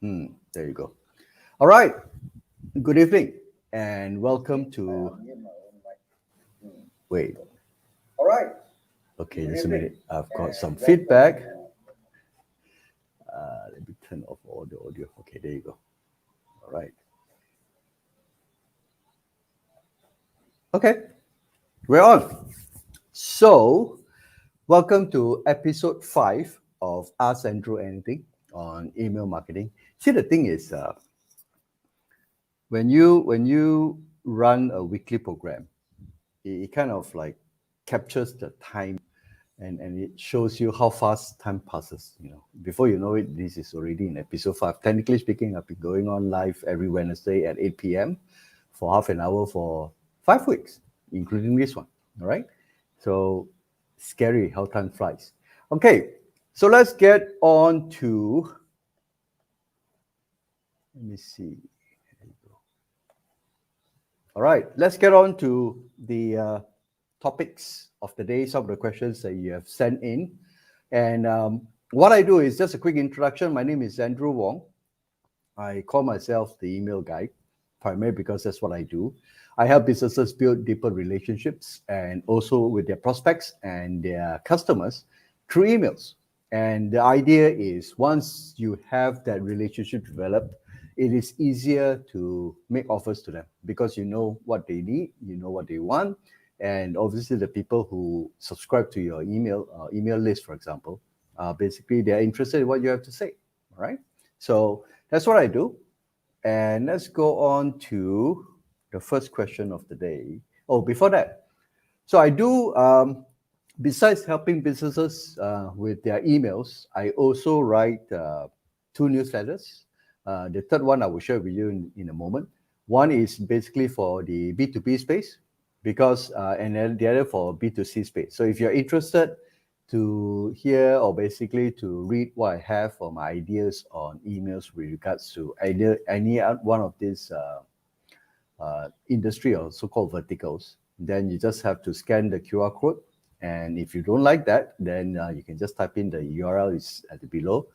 There you go. All right. Good evening and welcome to. Wait. All right. Okay, just a minute. I've got some feedback. Let me turn off all the audio. Okay, there you go. All right. Okay, we're on. So, welcome to episode 5 of Ask Andrew Anything on email marketing. See, the thing is, when you run a weekly program, it kind of like captures the time and it shows you how fast time passes. Before you know it, this is already in episode 5. Technically speaking, I've been going on live every Wednesday at 8 p.m. for half an hour for 5 weeks, including this one. All right. So scary how time flies. Okay. So let's get on to, let me see. There you go. All right. Let's get on to the topics of the day, some of the questions that you have sent in. And what I do is just a quick introduction. My name is Andrew Wong. I call myself the email guy, primarily because that's what I do. I help businesses build deeper relationships and also with their prospects and their customers through emails. And the idea is once you have that relationship developed, it is easier to make offers to them because you know what they need, you know what they want, and obviously the people who subscribe to your email list, for example, basically they're interested in what you have to say. All right. So that's what I do. And let's go on to the first question of the day. Oh, before that, so I do, besides helping businesses with their emails, I also write 2 newsletters. The third one I will share with you in a moment. One is basically for the B2B space, because and then the other for B2C space. So if you're interested to hear or basically to read what I have for my ideas on emails with regards to either any one of these industry or so-called verticals, then you just have to scan the QR code. And if you don't like that, then you can just type in the URL is at the below.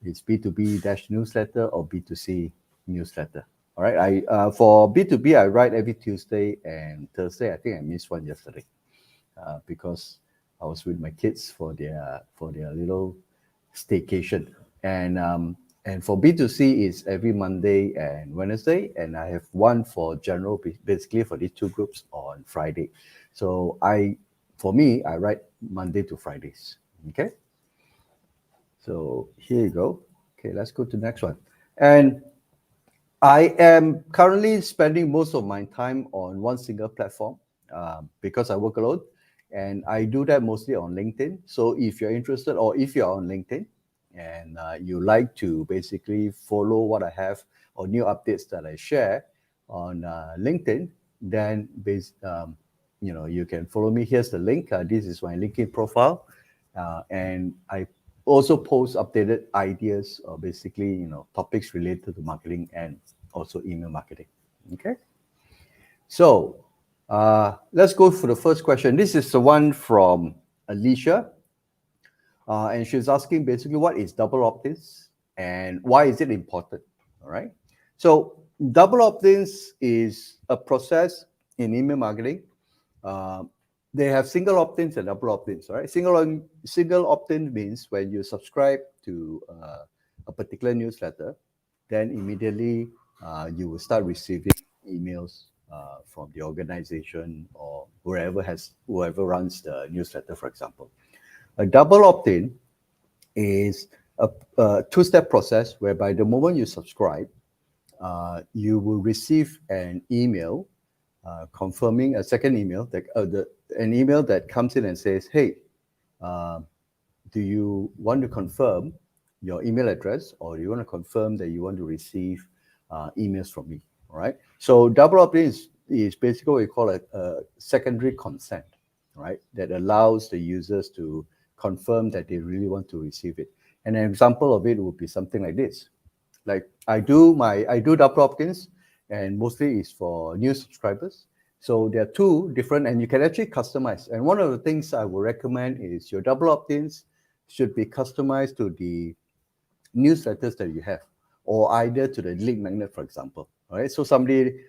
It's B2B-newsletter or B2C newsletter. All right. For B2B, I write every Tuesday and Thursday. I think I missed one yesterday because I was with my kids for their little staycation. And for B2C is every Monday and Wednesday, and I have one for general, basically for these two groups on Friday. So for me, I write Monday to Fridays. Okay. So here you go. Okay, let's go to the next one. And I am currently spending most of my time on one single platform because I work alone, and I do that mostly on LinkedIn. So if you're interested, or if you're on LinkedIn and you like to basically follow what I have or new updates that I share on LinkedIn, then you can follow me. Here's the link. This is my LinkedIn profile, and I also post updated ideas or basically topics related to marketing and also email marketing. Okay, so let's go for the first question. This is the one from Alicia, and she's asking basically what is double opt-ins and why is it important. All right, so double opt-ins is a process in email marketing. uh, they have single opt-ins and double opt-ins. All right, single opt-in means when you subscribe to a particular newsletter, then immediately you will start receiving emails from the organization or whoever runs the newsletter, for example. A double opt-in is a two-step process whereby the moment you subscribe, you will receive an email confirming a second email, an email that comes in and says, "Hey, uh, do you want to confirm your email address, or do you want to confirm that you want to receive emails from me?" All right. So double opt-in is basically what we call a secondary consent, right? That allows the users to confirm that they really want to receive it. And an example of it would be something like this. Like I do double opt-ins, and mostly is for new subscribers. So there are two different, and you can actually customize. And one of the things I would recommend is your double opt-ins should be customized to the newsletters that you have. or either to the link magnet, for example. All right. So somebody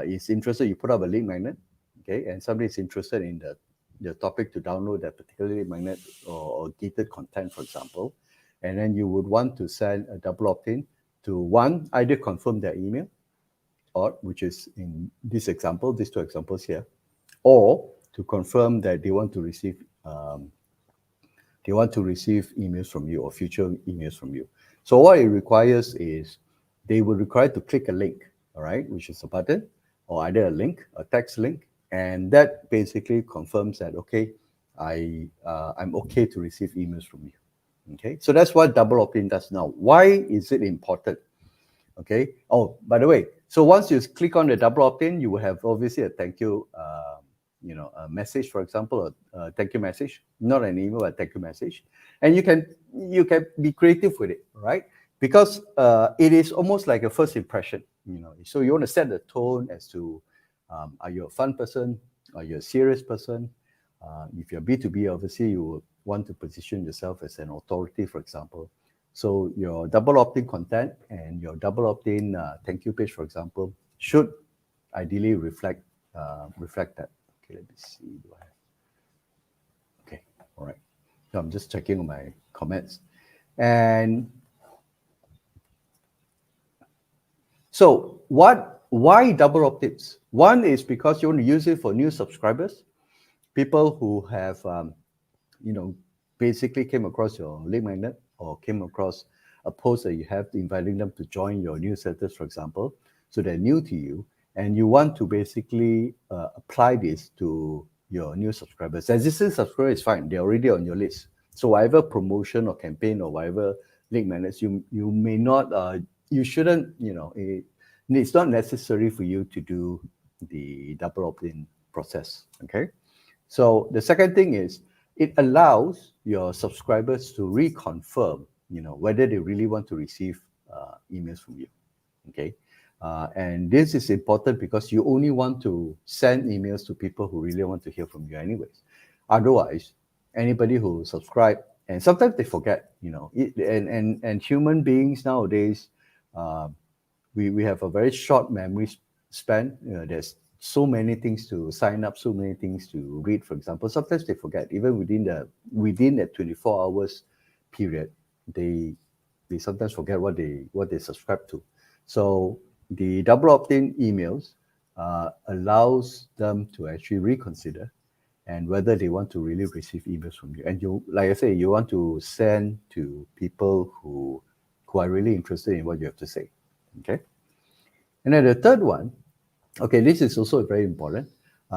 is interested, you put up a link magnet, okay, and somebody is interested in the topic to download that particular link magnet or gated content, for example, and then you would want to send a double opt-in to one, either confirm their email, or which is in this example, these two examples here, or to confirm that they want to receive emails from you or future emails from you. So what it requires is they will require to click a link, all right, which is a button or either a link, a text link, and that basically confirms that okay, I'm okay to receive emails from you. Okay, so that's what double opt-in does now. Why is it important? Okay. Oh, by the way, so once you click on the double opt-in, you will have obviously a thank you, a message, for example, a thank you message, not an email, but a thank you message, and you can be creative with it, right? Because it is almost like a first impression, So you want to set the tone as to, are you a fun person? Are you a serious person? If you're B2B, obviously you will want to position yourself as an authority, for example. So your double opt-in content and your double opt-in thank you page, for example, should ideally reflect that. Okay, let me see. Do I have... Okay, all right. So I'm just checking on my comments. And so why double opt-ins? One is because you want to use it for new subscribers, people who have basically came across your link magnet or came across a post that you have inviting them to join your newsletters, for example. So they're new to you, and you want to basically apply this to your new subscribers. Existing subscribers is fine; they're already on your list. So whatever promotion or campaign or whatever link magnets, you may not, you shouldn't, it's not necessary for you to do the double opt-in process. Okay. So the second thing is it allows your subscribers to reconfirm, whether they really want to receive emails from you. Okay. And this is important because you only want to send emails to people who really want to hear from you anyways. Otherwise, anybody who subscribe, and sometimes they forget, and human beings nowadays, we have a very short memory span. There's so many things to sign up, so many things to read, for example. Sometimes they forget, even within that 24 hours period, they sometimes forget what they subscribe to. So the double opt-in emails allows them to actually reconsider and whether they want to really receive emails from you. And you, like I say, you want to send to people who are really interested in what you have to say. Okay. And then the third one, okay, this is also very important.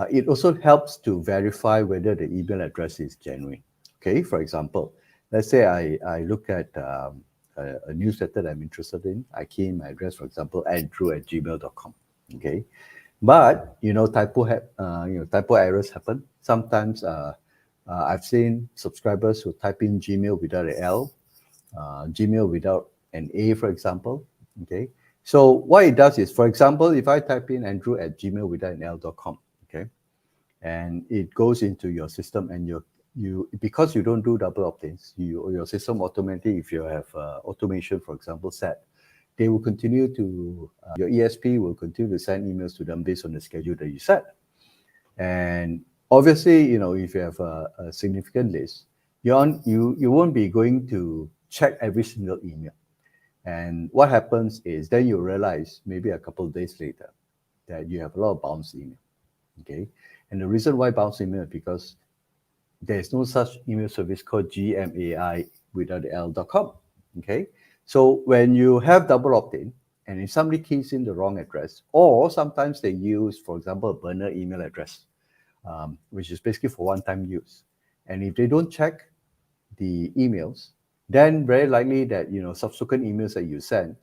It also helps to verify whether the email address is genuine. Okay, for example, let's say I look at a newsletter that I'm interested in. I key in my address, for example, andrew@gmail.com. Okay, but typo errors happen. Sometimes I've seen subscribers who type in Gmail without an L, Gmail without an A, for example. Okay. So what it does is, for example, if I type in andrew@gmail without an L.com, okay, and it goes into your system, and you because you don't do double opt-ins, your system automatically, if you have automation, for example, set, they will continue to your ESP will continue to send emails to them based on the schedule that you set. And obviously, if you have a significant list, you won't be going to check every single email. And what happens is then you realize maybe a couple of days later that you have a lot of bounce email. Okay. And the reason why bounce email is because there's no such email service called GMAI without the L.com. Okay. So when you have double opt-in, and if somebody keys in the wrong address, or sometimes they use, for example, a burner email address, which is basically for one-time use. And if they don't check the emails, then very likely that subsequent emails that you send,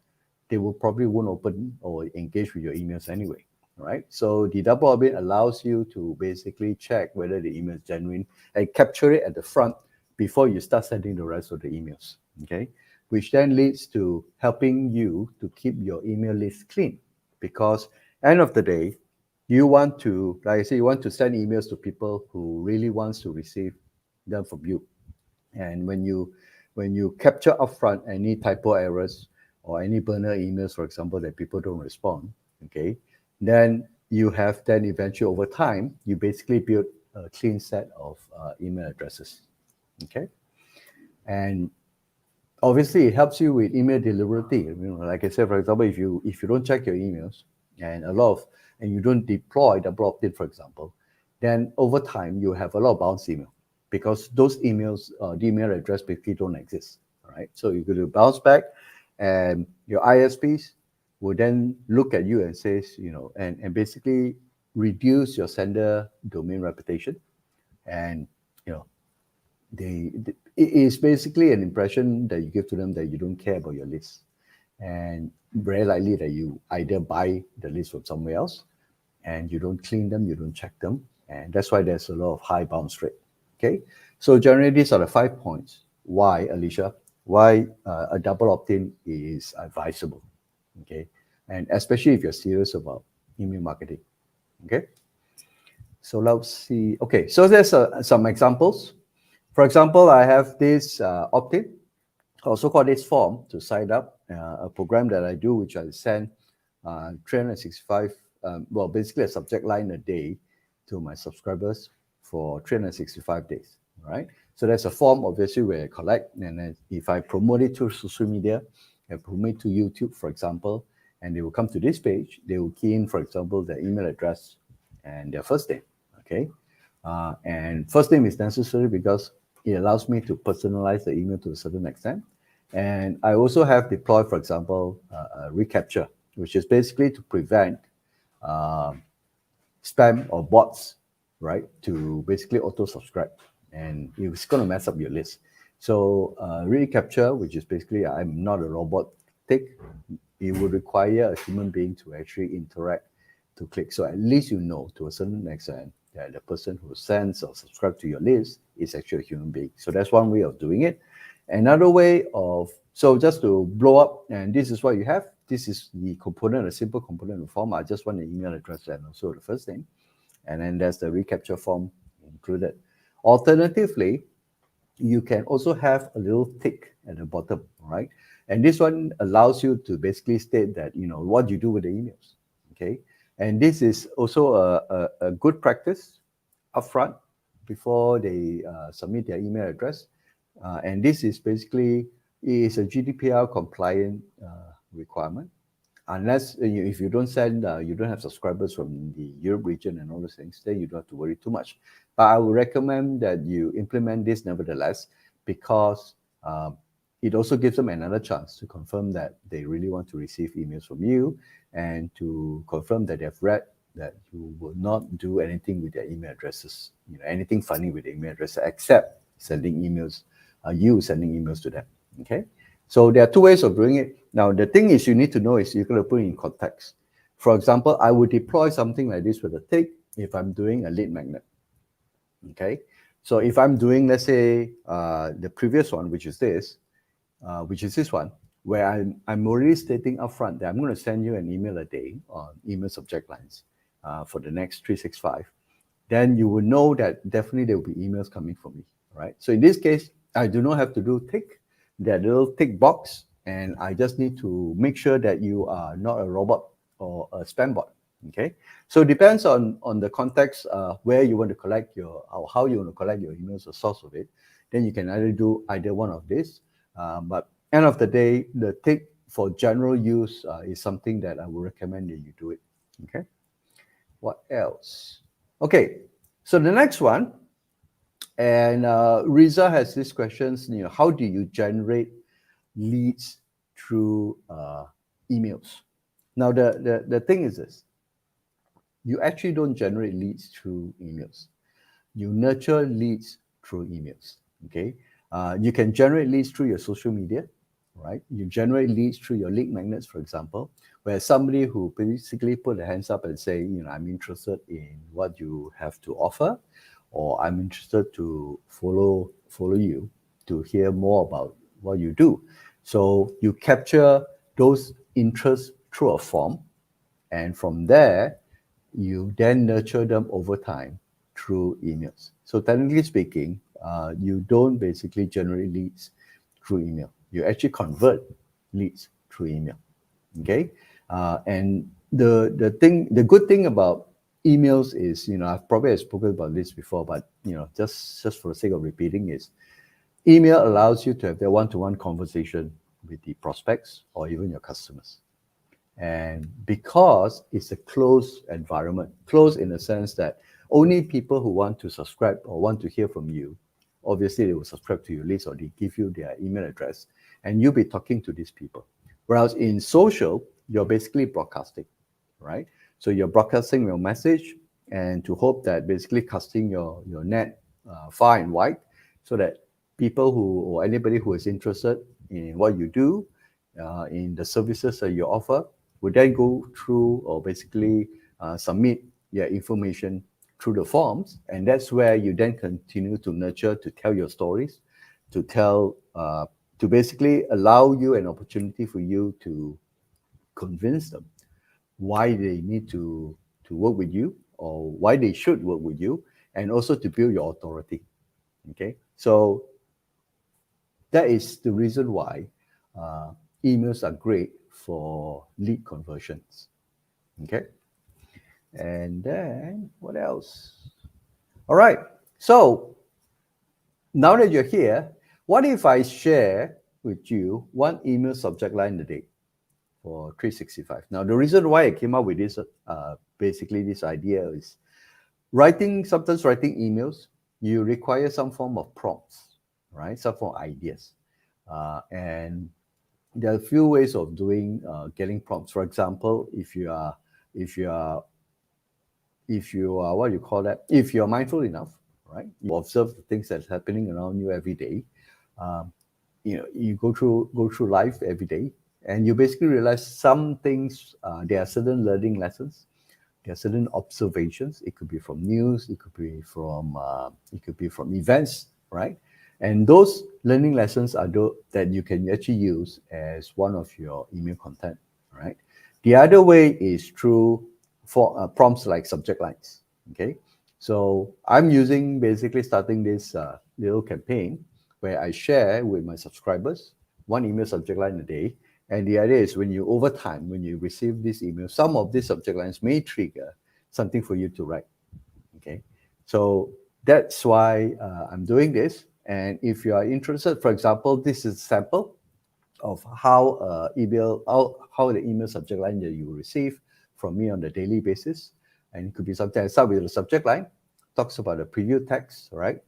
they will probably won't open or engage with your emails anyway. Right? So the double opt-in allows you to basically check whether the email is genuine and capture it at the front before you start sending the rest of the emails. Okay, which then leads to helping you to keep your email list clean, because end of the day, you want to, like I say, you want to send emails to people who really wants to receive them from you. And when you capture upfront any typo errors or any burner emails, for example, that people don't respond, okay, then you have then eventually over time, you basically build a clean set of email addresses, okay? And obviously it helps you with email deliverability. Like I said, for example, if you don't check your emails and you don't deploy double opt-in, for example, then over time you have a lot of bounce email because those emails, the email address basically don't exist. All right. So you're going to bounce back and your ISPs will then look at you and says, and basically reduce your sender domain reputation. And you know, it is basically an impression that you give to them that you don't care about your list, and very likely that you either buy the list from somewhere else and you don't clean them, you don't check them, and that's why there's a lot of high bounce rate. Okay, so generally these are the 5 points why, Alicia, why a double opt-in is advisable. Okay, and especially if you're serious about email marketing. Okay, so let's see. Okay, so there's some examples. For example, I have this opt-in, also called this form to sign up, a program that I do, which I send 365, basically a subject line a day to my subscribers for 365 days, right? So there's a form, obviously, where I collect, and then if I promote it to social media, I promote it to YouTube, for example, and they will come to this page, they will key in, for example, their email address and their first name, okay? And first name is necessary because it allows me to personalize the email to a certain extent. And I also have deployed, for example, a recapture, which is basically to prevent spam or bots, right, to basically auto-subscribe. And it's going to mess up your list. So recapture, which is basically I'm not a robot tick, it would require a human being to actually interact to click. So at least you know to a certain extent that the person who sends or subscribes to your list is actually a human being. So that's one way of doing it. Another way of, so just to blow up, and this is what you have. This is the component, a simple component of form. I just want the email address and also the first name. And then there's the recapture form included. Alternatively, you can also have a little tick at the bottom, right? And this one allows you to basically state that, what you do with the emails, okay? And this is also a good practice upfront before they submit their email address. And this is basically is a GDPR compliant requirement. Unless if you don't send, you don't have subscribers from the Europe region and all those things, then you don't have to worry too much. But I would recommend that you implement this nevertheless, because it also gives them another chance to confirm that they really want to receive emails from you and to confirm that they've read that you will not do anything with their email addresses, anything funny with the email address except sending emails, you sending emails to them. Okay. So there are two ways of doing it. Now, the thing is you need to know is you're going to put it in context. For example, I would deploy something like this with a tick if I'm doing a lead magnet. Okay. So if I'm doing, let's say, the previous one, which is this one, where I'm already stating upfront that I'm going to send you an email a day on email subject lines for the next 365, then you will know that definitely there will be emails coming from me, right? So in this case, I do not have to do tick, that little tick box, and I just need to make sure that you are not a robot or a spam bot, okay? So it depends on the context, where you want to collect or how you want to collect your emails, the source of it. Then you can either do either one of these. But end of the day, the tick for general use is something that I would recommend that you do it, okay? What else? Okay, so the next one, and Riza has these questions, how do you generate leads through emails? Now, the thing is this, you actually don't generate leads through emails. You nurture leads through emails, okay? You can generate leads through your social media, right? You generate leads through your lead magnets, for example, where somebody who basically put their hands up and say, I'm interested in what you have to offer, or I'm interested to follow you to hear more about what you do. So you capture those interests through a form, and from there, you then nurture them over time through emails. So technically speaking, you don't basically generate leads through email. You actually convert leads through email. Okay, and the good thing about emails is, I've probably spoken about this before, but just for the sake of repeating, is email allows you to have that one-to-one conversation with the prospects or even your customers. And because it's a closed environment, closed in the sense that only people who want to subscribe or want to hear from you, obviously they will subscribe to your list or they give you their email address, and you'll be talking to these people. Whereas in social, you're basically broadcasting, right? So you're broadcasting your message, and to hope that basically casting your net far and wide, so that people who or anybody who is interested in what you do, in the services that you offer, would then go through or basically submit your information through the forms, and that's where you then continue to nurture, to tell your stories, to tell, to basically allow you an opportunity for you to convince them why they need to work with you or why they should work with you, and also to build your authority. Okay, so that is the reason why emails are great for lead conversions. Okay, and then what else? All right, so now that you're here, what if I share with you one email subject line a day for 365? Now, the reason why I came up with this, basically this idea is sometimes writing emails, you require some form of prompts, right? Some form of ideas. And there are a few ways of doing, getting prompts. For example, if you are, what do you call that? If you're mindful enough, right? You observe the things that's happening around you every day. You go through life every day, and you basically realize some things. There are certain learning lessons. There are certain observations. It could be from news. It could be from events, right? And those learning lessons are that you can actually use as one of your email content, right? The other way is through prompts like subject lines. Okay, so I'm basically starting this little campaign where I share with my subscribers one email subject line a day. And the idea is when you receive this email, some of these subject lines may trigger something for you to write. Okay, so that's why I'm doing this. And if you are interested, for example, this is a sample of how the email subject line that you will receive from me on a daily basis. And it could be something. I start with the subject line, talks about the preview text, right?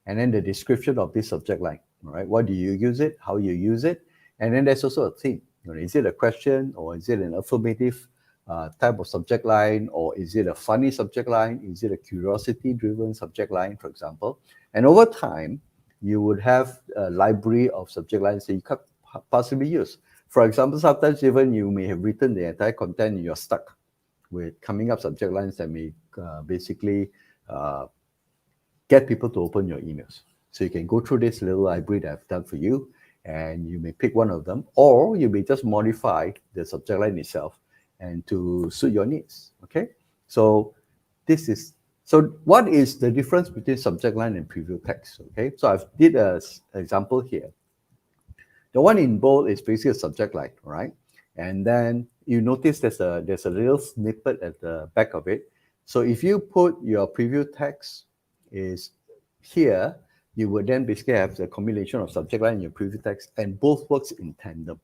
And then the description of this subject line, right? What do you use it? How you use it? And then there's also a theme. Is it a question, or is it an affirmative type of subject line, or is it a funny subject line? Is it a curiosity-driven subject line, for example? And over time, you would have a library of subject lines that you could possibly use. For example, sometimes even you may have written the entire content and you're stuck with coming up subject lines that may basically get people to open your emails. So you can go through this little library that I've done for you, and you may pick one of them, or you may just modify the subject line itself and to suit your needs. Okay, so what is the difference between subject line and preview text? Okay, so I've did an example here. The one in bold is basically a subject line, right? And then you notice there's a little snippet at the back of it. So if you put your preview text is here, you would then basically have the combination of subject line and your preview text, and both works in tandem.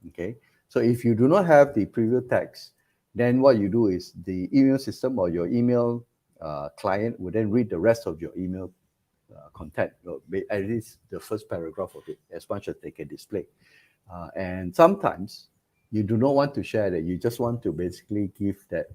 Okay, so if you do not have the preview text, then what you do is the email system or your email client would then read the rest of your email content, at least the first paragraph of it, as much as they can display. And sometimes you do not want to share that. You just want to basically give that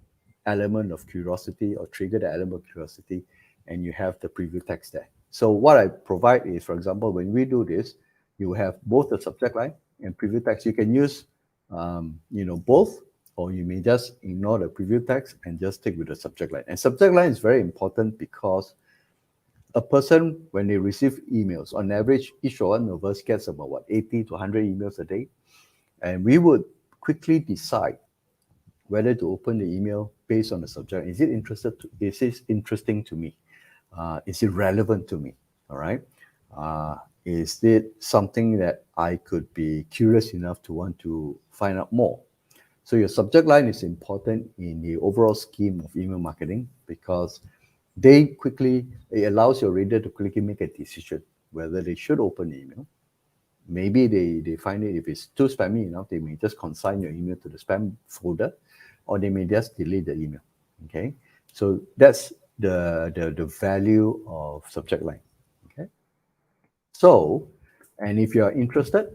element of curiosity or trigger the element of curiosity, and you have the preview text there. So what I provide is, for example, when we do this, you have both the subject line and preview text. You can use, both, or you may just ignore the preview text and just stick with the subject line. And subject line is very important because a person, when they receive emails, on average, each one of us gets about 80 to 100 emails a day. And we would quickly decide whether to open the email based on the subject. Is it interesting to me? Is it relevant to me? All right. Is it something that I could be curious enough to want to find out more. So your subject line is important in the overall scheme of email marketing because it allows your reader to quickly make a decision whether they should open the email. Maybe they find it, if it's too spammy enough, they may just consign your email to the spam folder, or they may just delete the email. Okay, so that's the value of subject line. Okay, so, and if you're interested,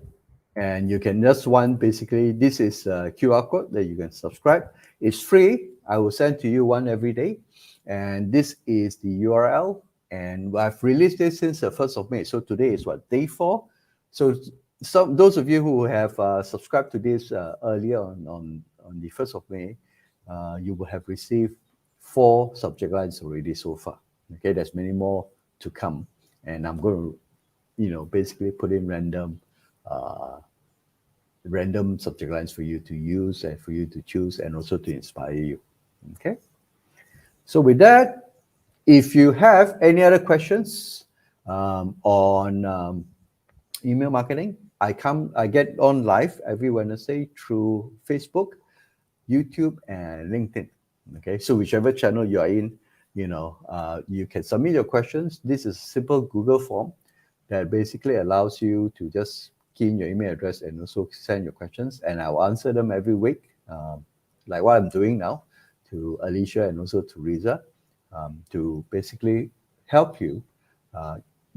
and you can just basically, this is a QR code that you can subscribe. It's free. I will send to you one every day. And this is the URL. And I've released this since the 1st of May. So today is what, day 4? So those of you who have subscribed to this earlier on the 1st of May, you will have received 4 subject lines already so far. Okay, there's many more to come. And I'm going to, basically put in random subject lines for you to use and for you to choose, and also to inspire you. Okay. So with that, if you have any other questions on email marketing, I get on live every Wednesday through Facebook, YouTube, and LinkedIn. Okay. So whichever channel you are in, you can submit your questions. This is a simple Google form that basically allows you to just key in your email address and also send your questions, and I'll answer them every week, like what I'm doing now, to Alicia and also to Riza, to basically help you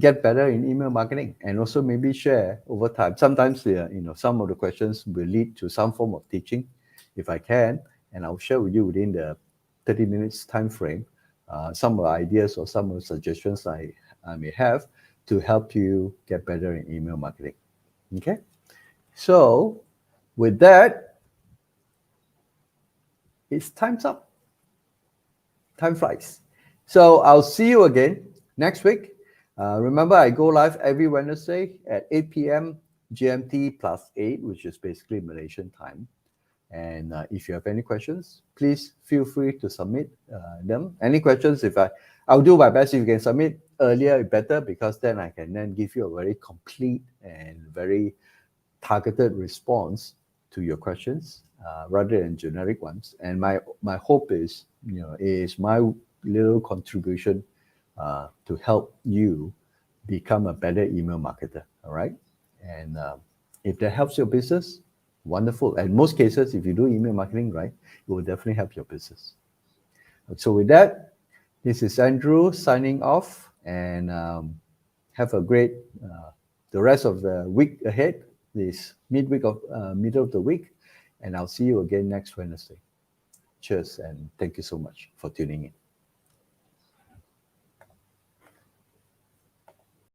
get better in email marketing, and also maybe share over time. Sometimes some of the questions will lead to some form of teaching, if I can, and I'll share with you within the 30 minutes time frame some of the ideas or some of the suggestions I may have to help you get better in email marketing. Okay, so with that, it's time's up. Time flies. So I'll see you again next week. Remember, I go live every Wednesday at 8 p.m. GMT plus 8, which is basically Malaysian time. And if you have any questions, please feel free to submit them. Any questions, I'll do my best. If you can submit earlier, better, because then I can then give you a very complete and very targeted response to your questions rather than generic ones. And my hope is, is my little contribution to help you become a better email marketer. All right. And if that helps your business, wonderful. And in most cases, if you do email marketing right, it will definitely help your business. So with that, this is Andrew signing off, and have a great the rest of the week ahead, this middle of the week, and I'll see you again next Wednesday. Cheers, and thank you so much for tuning in.